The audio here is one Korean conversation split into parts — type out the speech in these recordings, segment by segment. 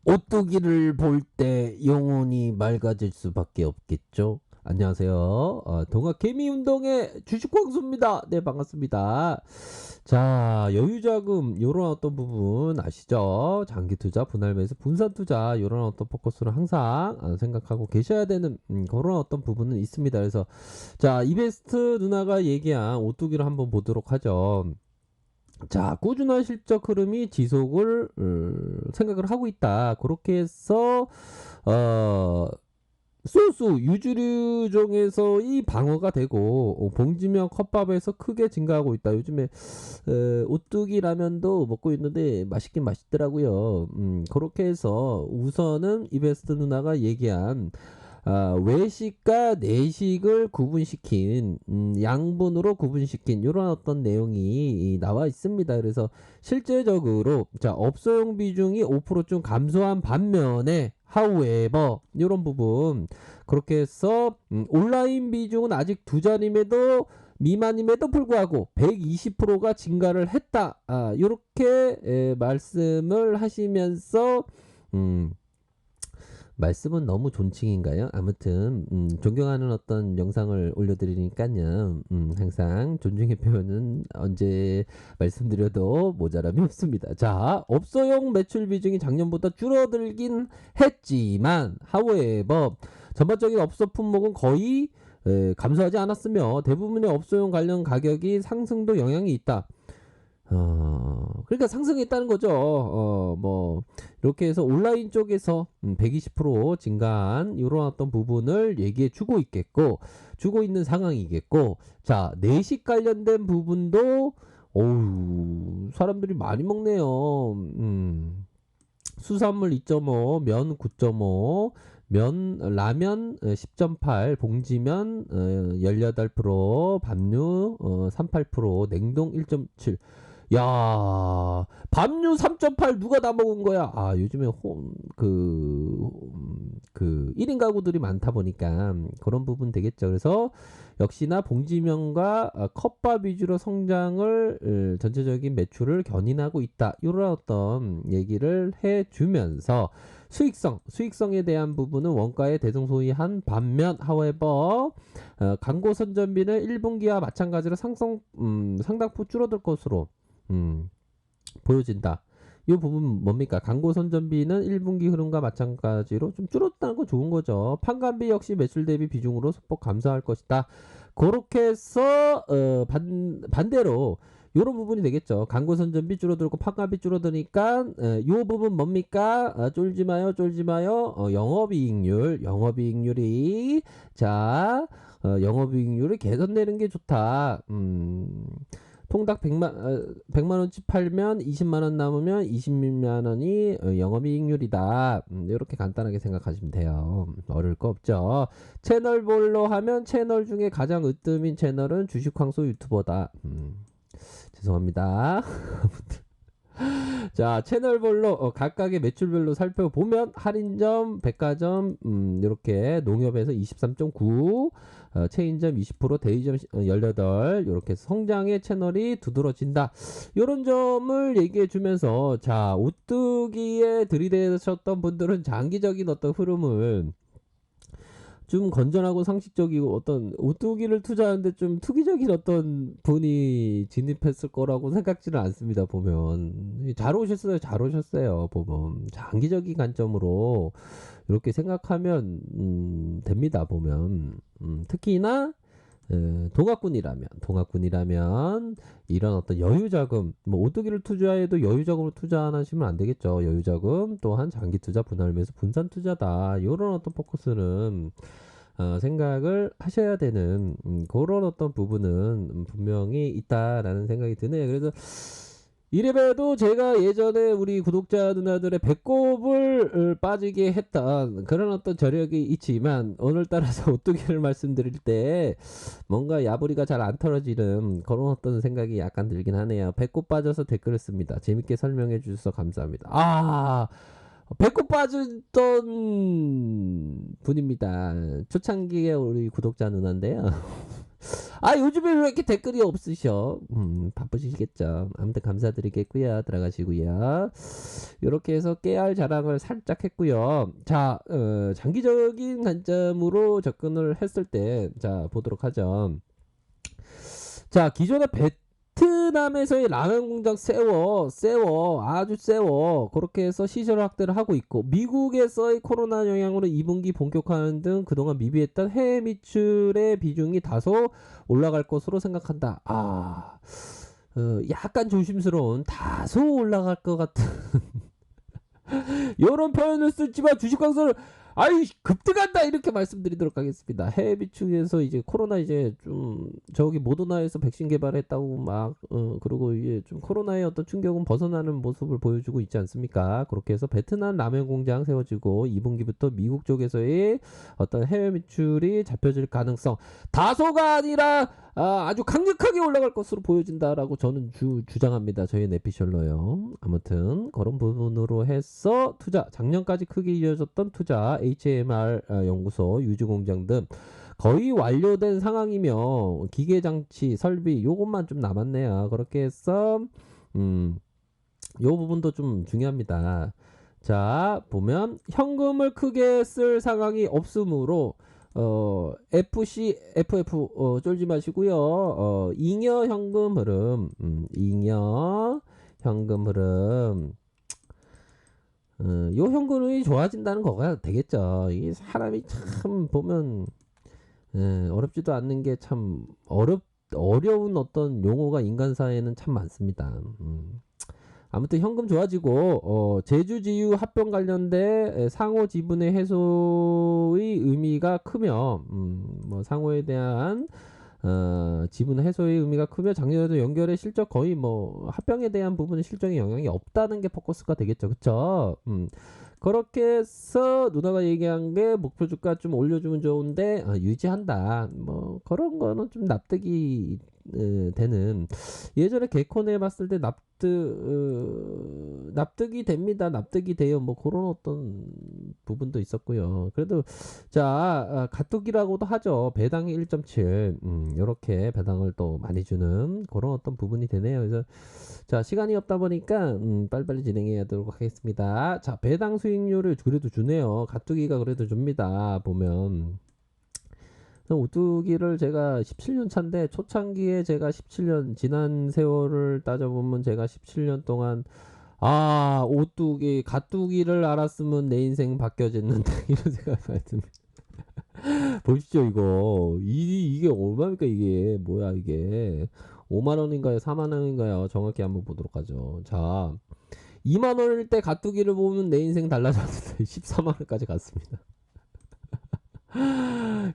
오뚜기를 볼 때 영혼이 맑아질 수밖에 없겠죠. 안녕하세요. 동학개미운동의 주식광수입니다. 네, 반갑습니다. 자, 여유자금 요런 어떤 부분 아시죠? 장기투자, 분할매수, 분산투자 요런 어떤 포커스는 항상 생각하고 계셔야 되는 그런 어떤 부분은 있습니다. 그래서 자, 이베스트 누나가 얘기한 오뚜기를 한번 보도록 하죠. 자, 꾸준한 실적 흐름이 지속을 생각을 하고 있다. 그렇게 해서 어, 소수 유주류 중에서의 방어가 되고 봉지면 컵밥에서 크게 증가하고 있다. 요즘에 오뚜기 라면도 먹고 있는데 맛있긴 맛있더라고요. 그렇게 해서 우선은 이베스트 누나가 얘기한 외식과 내식을 구분시킨 양분으로 구분시킨 이런 어떤 내용이 나와 있습니다. 그래서 실제적으로 자 업소용 비중이 5%좀 감소한 반면에 however 이런 부분 그렇게 해서 온라인 비중은 아직 두 자림에도 미만임에도 불구하고 120%가 증가를 했다. 이렇게 말씀을 하시면서 말씀은 너무 존칭인가요? 아무튼 존경하는 어떤 영상을 올려드리니까요. 항상 존중의 표현은 언제 말씀드려도 모자람이 없습니다. 자, 업소용 매출 비중이 작년보다 줄어들긴 했지만 however 전반적인 업소 품목은 거의 감소하지 않았으며 대부분의 업소용 관련 가격이 상승도 영향이 있다. 그러니까 상승했다는 거죠. 뭐 이렇게 해서 온라인 쪽에서 120% 증가한 이런 어떤 부분을 얘기해 주고 있는 상황이겠고, 자 내식 관련된 부분도 어우 사람들이 많이 먹네요. 수산물 2.5, 면 9.5, 라면 10.8, 봉지면 18%, 밥류 38%, 냉동 1.7. 야, 밥류 3.8 누가 다 먹은 거야? 요즘에 그 1인 가구들이 많다 보니까 그런 부분 되겠죠. 그래서 역시나 봉지면과 컵밥 위주로 성장을 전체적인 매출을 견인하고 있다. 이런 어떤 얘기를 해주면서 수익성에 대한 부분은 원가에 대성소이한 반면 however 광고 선전비는 1분기와 마찬가지로 상당폭 줄어들 것으로 보여진다. 이 부분 뭡니까? 광고 선전비는 1분기 흐름과 마찬가지로 좀 줄었다는 건 좋은 거죠. 판관비 역시 매출 대비 비중으로 소폭 감소할 것이다. 그렇게 해서 반대로 이런 부분이 되겠죠. 광고 선전비 줄어들고 판관비 줄어드니까 이 부분 뭡니까? 쫄지 마요, 쫄지 마요. 영업이익률이 자 영업이익률을 개선되는 게 좋다. 통닭 100만 원치 팔면 20만 원 남으면 20만 원이 영업이익률이다. 이렇게 간단하게 생각하시면 돼요. 어려울 거 없죠. 채널별로 하면 채널 중에 가장 으뜸인 채널은 주식황소 유튜버다. 죄송합니다. 자, 채널별로 각각의 매출별로 살펴보면 할인점, 백화점 이렇게 농협에서 23.9, 체인점 20%, 대리점 18 이렇게 성장의 채널이 두드러진다. 이런 점을 얘기해 주면서 자, 오뚜기에 들이대셨던 분들은 장기적인 어떤 흐름을 좀 건전하고 상식적이고 어떤 오뚜기를 투자하는데 좀 투기적인 어떤 분이 진입했을 거라고 생각지는 않습니다. 보면 잘 오셨어요. 보면 장기적인 관점으로 이렇게 생각하면 됩니다. 보면 특히나 동학군이라면 이런 어떤 여유자금 뭐 오뚜기를 투자해도 여유자금으로 투자 안 하시면 안 되겠죠. 여유자금 또한 장기투자 분할매수 분산투자다. 이런 어떤 포커스는 생각을 하셔야 되는 그런 어떤 부분은 분명히 있다라는 생각이 드네요. 그래서 이래봬도 제가 예전에 우리 구독자 누나들의 배꼽을 빠지게 했던 그런 어떤 저력이 있지만 오늘따라서 오뚜기를 말씀드릴 때 뭔가 야부리가 잘 안 털어지는 그런 어떤 생각이 약간 들긴 하네요. 배꼽 빠져서 댓글을 씁니다. 재밌게 설명해 주셔서 감사합니다. 배꼽 빠졌던 분입니다. 초창기에 우리 구독자 누나인데요. 아, 요즘에 왜 이렇게 댓글이 없으셔? 바쁘시겠죠. 아무튼 감사드리겠고요. 들어가시고요. 이렇게 해서 깨알 자랑을 살짝 했고요. 자, 장기적인 관점으로 접근을 했을 때, 자, 보도록 하죠. 자, 기존의 베트남에서의 라면 공장 아주 세워. 그렇게 해서 시설 확대를 하고 있고, 미국에서의 코로나 영향으로 2분기 본격화하는 등 그동안 미비했던 해외 매출의 비중이 다소 올라갈 것으로 생각한다. 약간 조심스러운 다소 올라갈 것 같은 이런 표현을 쓰지만 주식 강사를 아이 급등한다 이렇게 말씀드리도록 하겠습니다. 해외 비축에서 이제 코로나 이제 좀 저기 모더나에서 백신 개발했다고 막 그리고 이제 좀 코로나의 어떤 충격은 벗어나는 모습을 보여주고 있지 않습니까? 그렇게 해서 베트남 라면 공장 세워지고 2분기부터 미국 쪽에서의 어떤 해외 매출이 잡혀질 가능성 다소가 아니라 아주 강력하게 올라갈 것으로 보여진다라고 저는 주장합니다. 저희 내피셜러요. 아무튼 그런 부분으로 해서 투자 작년까지 크게 이어졌던 투자 HMR 연구소 유주공장 등 거의 완료된 상황이며 기계장치 설비 요것만 좀 남았네요. 그렇게 해서 요 부분도 좀 중요합니다. 자 보면 현금을 크게 쓸 상황이 없으므로 FF 쫄지 마시고요. 잉여 현금 흐름, 잉여 현금 흐름, 요 현금이 좋아진다는 거가 되겠죠. 이게 사람이 참 보면 어렵지도 않는 게 참 어려운 어떤 용어가 인간사에는 참 많습니다. 아무튼 현금 좋아지고 제주지유 합병 관련돼 상호 지분의 해소의 의미가 크며 뭐 상호에 대한 지분 해소의 의미가 크며 작년에도 연결의 실적 거의 뭐 합병에 대한 부분은 실적에 영향이 없다는 게 포커스가 되겠죠. 그쵸? 그렇게 해서 누나가 얘기한 게 목표 주가 좀 올려주면 좋은데 유지한다. 뭐 그런 거는 좀 납득이 되는 예전에 개콘에 봤을 때 납득이 됩니다. 납득이 돼요. 뭐 그런 어떤 부분도 있었고요. 그래도 자 가뚝이라고도 하죠. 배당이 1.7 이렇게 배당을 또 많이 주는 그런 어떤 부분이 되네요. 그래서 자 시간이 없다 보니까 빨리빨리 진행해야 되도록 하겠습니다. 자 배당 수익률을 그래도 주네요. 가뚝이가 그래도 줍니다. 보면 오뚜기를 제가 17년 차인데 초창기에 제가 17년 지난 세월을 따져보면 제가 17년 동안 오뚜기 가뚜기를 알았으면 내 인생 바뀌어졌는데 이런 생각 많이 듭니다. 보십시오 이거 이게 얼마입니까 이게 뭐야 이게 5만원인가요 4만원인가요 정확히 한번 보도록 하죠. 자 2만원일 때 가뚜기를 보면 내 인생 달라졌는데 14만원까지 갔습니다.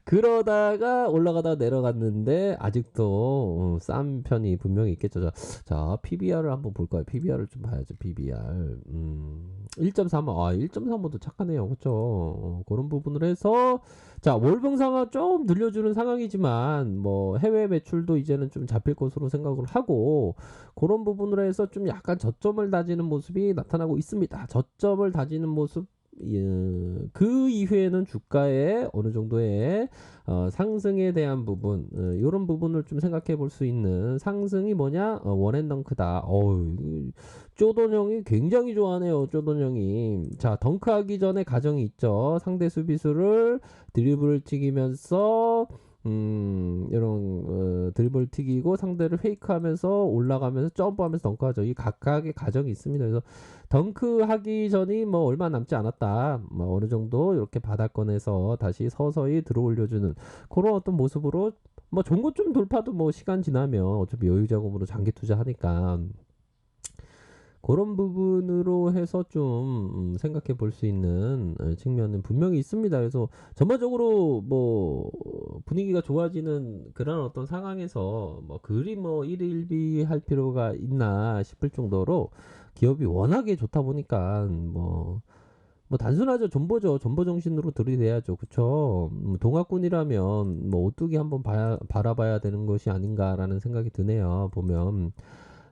그러다가 올라가다가 내려갔는데 아직도 싼 편이 분명히 있겠죠. 자 PBR을 한번 볼까요? PBR을 좀 봐야죠. PBR 1.35 1.35도 착하네요. 그쵸? 그런 부분을 해서 자 월봉상은 좀 늘려주는 상황이지만 뭐 해외 매출도 이제는 좀 잡힐 것으로 생각을 하고 그런 부분으로 해서 좀 약간 저점을 다지는 모습이 나타나고 있습니다. 저점을 다지는 모습 그 이후에는 주가의 어느 정도의 상승에 대한 부분 이런 부분을 좀 생각해 볼 수 있는 상승이 뭐냐 원앤덩크다. 쪼돈형이 굉장히 좋아하네요. 쪼돈형이 자 덩크하기 전에 가정이 있죠. 상대 수비수를 드리블을 튀기면서 이런 드리블 튀기고 상대를 페이크하면서 올라가면서 점프하면서 덩크하죠. 이 각각의 과정이 있습니다. 그래서 덩크하기 전이 뭐 얼마 남지 않았다. 뭐 어느 정도 이렇게 바닥권에서 다시 서서히 들어올려주는 그런 어떤 모습으로 뭐 좋은 것 좀 돌파도 뭐 시간 지나면 어차피 여유 자금으로 장기 투자하니까 그런 부분으로 해서 좀 생각해 볼 수 있는 측면은 분명히 있습니다. 그래서 전반적으로 뭐 분위기가 좋아지는 그런 어떤 상황에서 뭐 그리 뭐 일일비할 필요가 있나 싶을 정도로 기업이 워낙에 좋다 보니까 뭐 단순하죠. 존버죠. 존버 정신으로 들이대야죠. 그쵸? 동학군이라면 뭐 오뚜기 한번 바라봐야 되는 것이 아닌가라는 생각이 드네요. 보면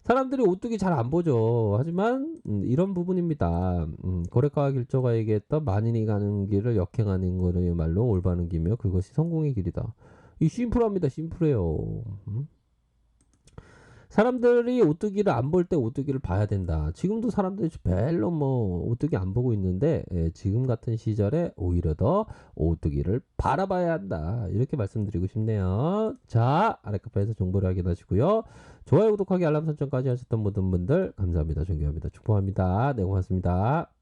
사람들이 오뚜기 잘 안 보죠. 하지만 이런 부분입니다. 고래과와 길조가 얘기했던 만인이 가는 길을 역행하는 거야말로 올바른 길이며 그것이 성공의 길이다. 이 심플합니다. 심플해요. 사람들이 오뚜기를 안 볼 때 오뚜기를 봐야 된다. 지금도 사람들이 별로 뭐 오뚜기 안 보고 있는데 지금 같은 시절에 오히려 더 오뚜기를 바라봐야 한다. 이렇게 말씀드리고 싶네요. 자, 아래 카페에서 정보를 확인하시고요. 좋아요, 구독하기, 알람 설정까지 하셨던 모든 분들 감사합니다. 존경합니다. 축복합니다. 네, 고맙습니다.